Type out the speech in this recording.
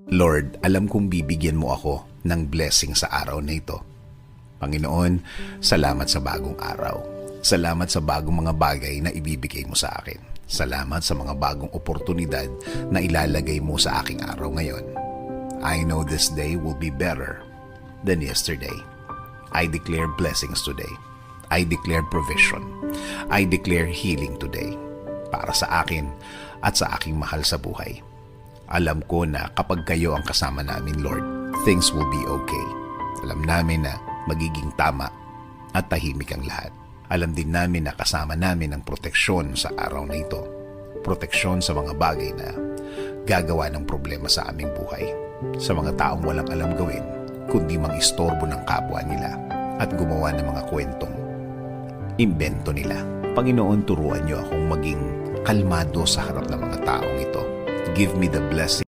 Lord, alam kong bibigyan mo ako ng blessing sa araw na ito. Panginoon, salamat sa bagong araw. Salamat sa bagong mga bagay na ibibigay mo sa akin. Salamat sa mga bagong oportunidad na ilalagay mo sa aking araw ngayon. I know this day will be better than yesterday. I declare blessings today. I declare provision. I declare healing today para sa akin at sa aking mahal sa buhay. Alam ko na kapag kayo ang kasama namin, Lord, things will be okay. Alam namin na magiging tama at tahimik ang lahat. Alam din namin na kasama namin ang proteksyon sa araw na ito. Proteksyon sa mga bagay na gagawa ng problema sa aming buhay. Sa mga taong walang alam gawin, kundi mang-istorbo ng kapwa nila at gumawa ng mga kwentong imbento nila. Panginoon, turuan niyo akong maging kalmado sa harap ng mga taong ito. Give me the blessing